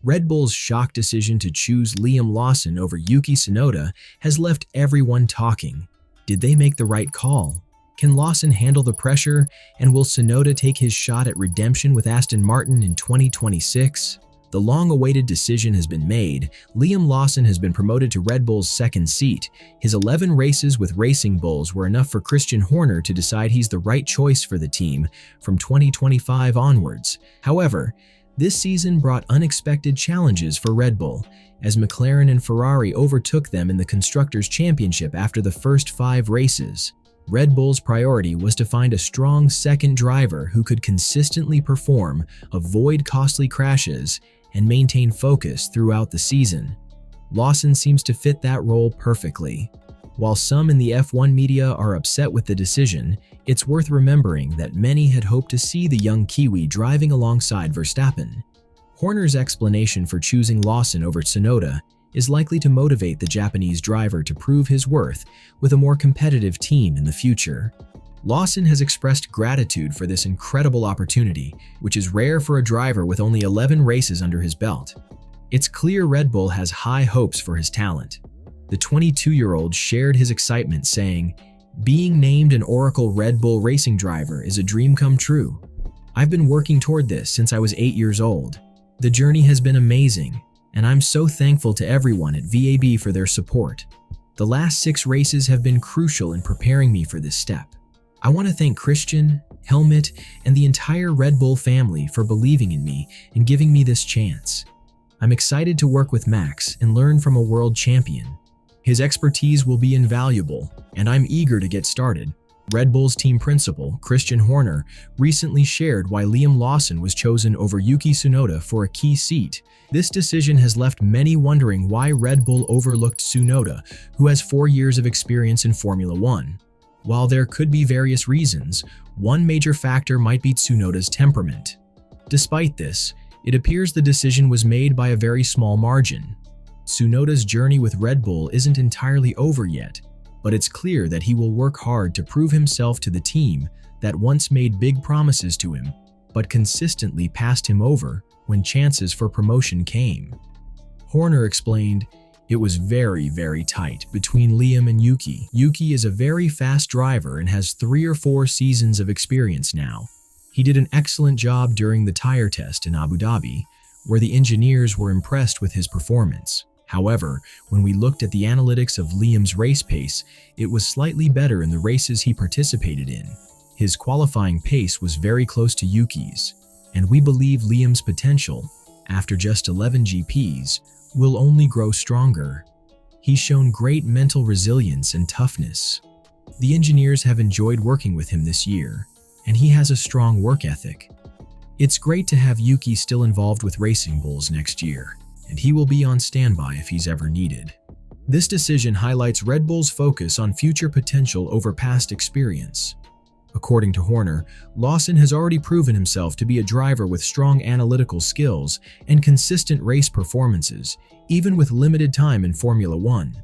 Red Bull's shock decision to choose Liam Lawson over Yuki Tsunoda has left everyone talking. Did they make the right call? Can Lawson handle the pressure, and will Tsunoda take his shot at redemption with Aston Martin in 2026? The long-awaited decision has been made. Liam Lawson has been promoted to Red Bull's second seat. His 11 races with Racing Bulls were enough for Christian Horner to decide he's the right choice for the team from 2025 onwards. However, this season brought unexpected challenges for Red Bull, as McLaren and Ferrari overtook them in the Constructors' Championship after the first 5 races. Red Bull's priority was to find a strong second driver who could consistently perform, avoid costly crashes, and maintain focus throughout the season. Lawson seems to fit that role perfectly. While some in the F1 media are upset with the decision, it's worth remembering that many had hoped to see the young Kiwi driving alongside Verstappen. Horner's explanation for choosing Lawson over Tsunoda is likely to motivate the Japanese driver to prove his worth with a more competitive team in the future. Lawson has expressed gratitude for this incredible opportunity, which is rare for a driver with only 11 races under his belt. It's clear Red Bull has high hopes for his talent. The 22-year-old shared his excitement, saying, "Being named an Oracle Red Bull racing driver is a dream come true. I've been working toward this since I was 8 years old. The journey has been amazing, and I'm so thankful to everyone at VAB for their support. The last 6 races have been crucial in preparing me for this step. I want to thank Christian, Helmut, and the entire Red Bull family for believing in me and giving me this chance. I'm excited to work with Max and learn from a world champion. His expertise will be invaluable, and I'm eager to get started." Red Bull's team principal, Christian Horner, recently shared why Liam Lawson was chosen over Yuki Tsunoda for a key seat. This decision has left many wondering why Red Bull overlooked Tsunoda, who has 4 years of experience in Formula One. While there could be various reasons, one major factor might be Tsunoda's temperament. Despite this, it appears the decision was made by a very small margin. Tsunoda's journey with Red Bull isn't entirely over yet, but it's clear that he will work hard to prove himself to the team that once made big promises to him, but consistently passed him over when chances for promotion came. Horner explained, "It was very tight between Liam and Yuki. Yuki is a very fast driver and has 3 or 4 seasons of experience now. He did an excellent job during the tire test in Abu Dhabi, where the engineers were impressed with his performance. However, when we looked at the analytics of Liam's race pace, it was slightly better in the races he participated in. His qualifying pace was very close to Yuki's, and we believe Liam's potential, after just 11 GPs, will only grow stronger. He's shown great mental resilience and toughness. The engineers have enjoyed working with him this year, and he has a strong work ethic. It's great to have Yuki still involved with Racing Bulls next year, and he will be on standby if he's ever needed." This decision highlights Red Bull's focus on future potential over past experience. According to Horner, Lawson has already proven himself to be a driver with strong analytical skills and consistent race performances, even with limited time in Formula One.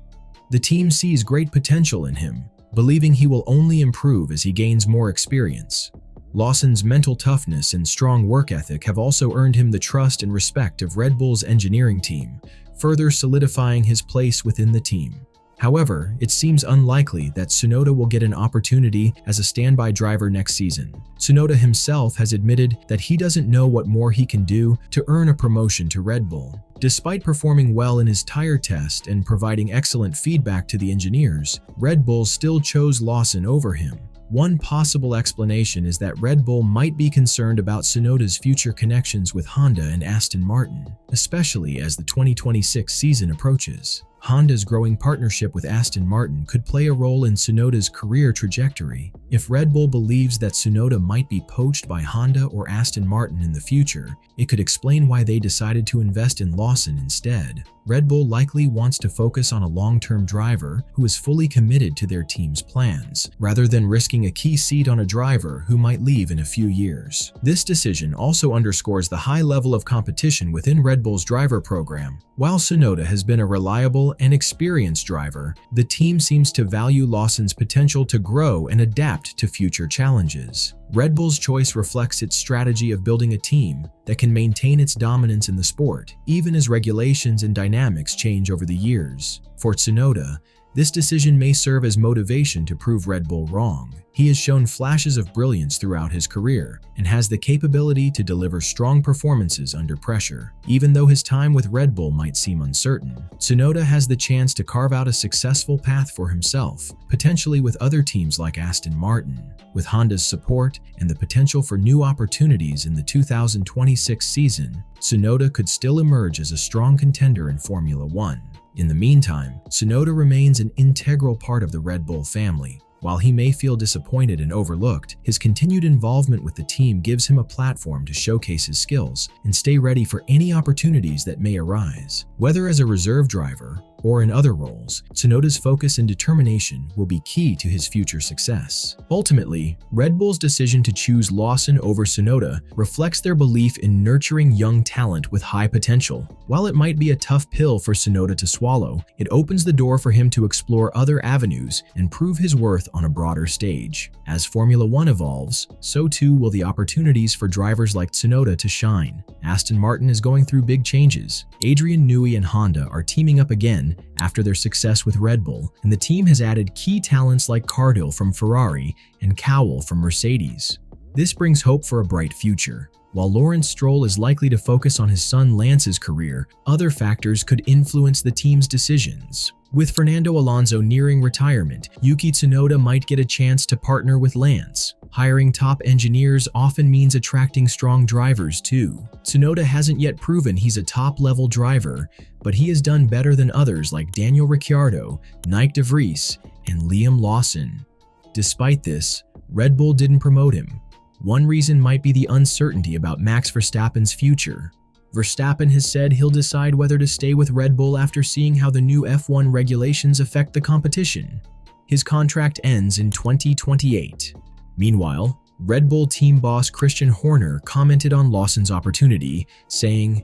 The team sees great potential in him, believing he will only improve as he gains more experience. Lawson's mental toughness and strong work ethic have also earned him the trust and respect of Red Bull's engineering team, further solidifying his place within the team. However, it seems unlikely that Tsunoda will get an opportunity as a standby driver next season. Tsunoda himself has admitted that he doesn't know what more he can do to earn a promotion to Red Bull. Despite performing well in his tire test and providing excellent feedback to the engineers, Red Bull still chose Lawson over him. One possible explanation is that Red Bull might be concerned about Tsunoda's future connections with Honda and Aston Martin, especially as the 2026 season approaches. Honda's growing partnership with Aston Martin could play a role in Tsunoda's career trajectory. If Red Bull believes that Tsunoda might be poached by Honda or Aston Martin in the future, it could explain why they decided to invest in Lawson instead. Red Bull likely wants to focus on a long-term driver who is fully committed to their team's plans, rather than risking a key seat on a driver who might leave in a few years. This decision also underscores the high level of competition within Red Bull's driver program. While Tsunoda has been a reliable and experienced driver, the team seems to value Lawson's potential to grow and adapt to future challenges. Red Bull's choice reflects its strategy of building a team that can maintain its dominance in the sport, even as regulations and dynamics change over the years. For Tsunoda, this decision may serve as motivation to prove Red Bull wrong. He has shown flashes of brilliance throughout his career and has the capability to deliver strong performances under pressure. Even though his time with Red Bull might seem uncertain, Tsunoda has the chance to carve out a successful path for himself, potentially with other teams like Aston Martin. With Honda's support and the potential for new opportunities in the 2026 season, Tsunoda could still emerge as a strong contender in Formula One. In the meantime, Tsunoda remains an integral part of the Red Bull family. While he may feel disappointed and overlooked, his continued involvement with the team gives him a platform to showcase his skills and stay ready for any opportunities that may arise. Whether as a reserve driver or in other roles, Tsunoda's focus and determination will be key to his future success. Ultimately, Red Bull's decision to choose Lawson over Tsunoda reflects their belief in nurturing young talent with high potential. While it might be a tough pill for Tsunoda to swallow, it opens the door for him to explore other avenues and prove his worth on a broader stage. As Formula One evolves, so too will the opportunities for drivers like Tsunoda to shine. Aston Martin is going through big changes. Adrian Newey and Honda are teaming up again after their success with Red Bull, and the team has added key talents like Cardil from Ferrari and Cowell from Mercedes. This brings hope for a bright future. While Lawrence Stroll is likely to focus on his son Lance's career, other factors could influence the team's decisions. With Fernando Alonso nearing retirement, Yuki Tsunoda might get a chance to partner with Lance. Hiring top engineers often means attracting strong drivers too. Tsunoda hasn't yet proven he's a top-level driver, but he has done better than others like Daniel Ricciardo, Nyck de Vries, and Liam Lawson. Despite this, Red Bull didn't promote him. One reason might be the uncertainty about Max Verstappen's future. Verstappen has said he'll decide whether to stay with Red Bull after seeing how the new F1 regulations affect the competition. His contract ends in 2028. Meanwhile, Red Bull team boss Christian Horner commented on Lawson's opportunity, saying,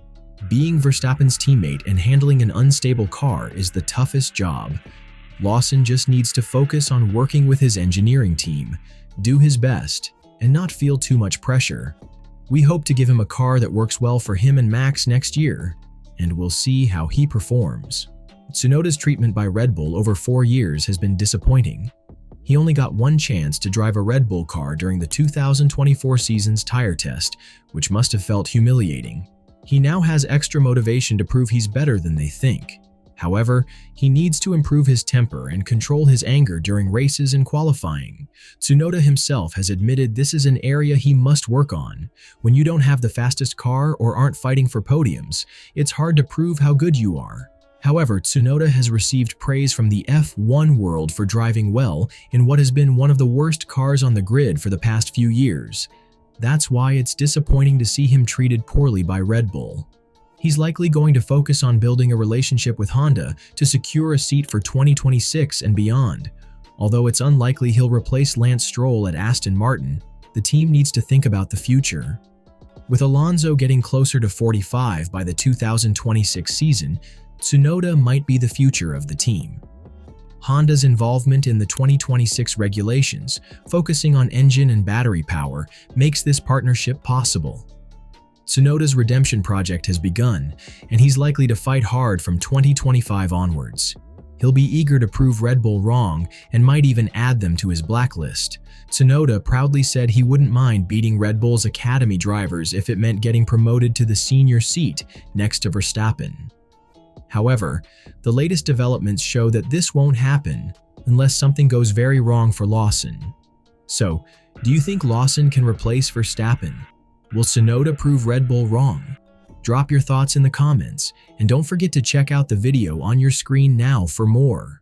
"Being Verstappen's teammate and handling an unstable car is the toughest job. Lawson just needs to focus on working with his engineering team, do his best, and not feel too much pressure. We hope to give him a car that works well for him and Max next year, and we'll see how he performs." Tsunoda's treatment by Red Bull over 4 years has been disappointing. He only got one chance to drive a Red Bull car during the 2024 season's tire test, which must have felt humiliating. He now has extra motivation to prove he's better than they think. However, he needs to improve his temper and control his anger during races and qualifying. Tsunoda himself has admitted this is an area he must work on. When you don't have the fastest car or aren't fighting for podiums, it's hard to prove how good you are. However, Tsunoda has received praise from the F1 world for driving well in what has been one of the worst cars on the grid for the past few years. That's why it's disappointing to see him treated poorly by Red Bull. He's likely going to focus on building a relationship with Honda to secure a seat for 2026 and beyond. Although it's unlikely he'll replace Lance Stroll at Aston Martin, the team needs to think about the future. With Alonso getting closer to 45 by the 2026 season, Tsunoda might be the future of the team. Honda's involvement in the 2026 regulations, focusing on engine and battery power, makes this partnership possible. Tsunoda's redemption project has begun, and he's likely to fight hard from 2025 onwards. He'll be eager to prove Red Bull wrong and might even add them to his blacklist. Tsunoda proudly said he wouldn't mind beating Red Bull's academy drivers if it meant getting promoted to the senior seat next to Verstappen. However, the latest developments show that this won't happen unless something goes very wrong for Lawson. So, do you think Lawson can replace Verstappen? Will Tsunoda prove Red Bull wrong? Drop your thoughts in the comments, and don't forget to check out the video on your screen now for more.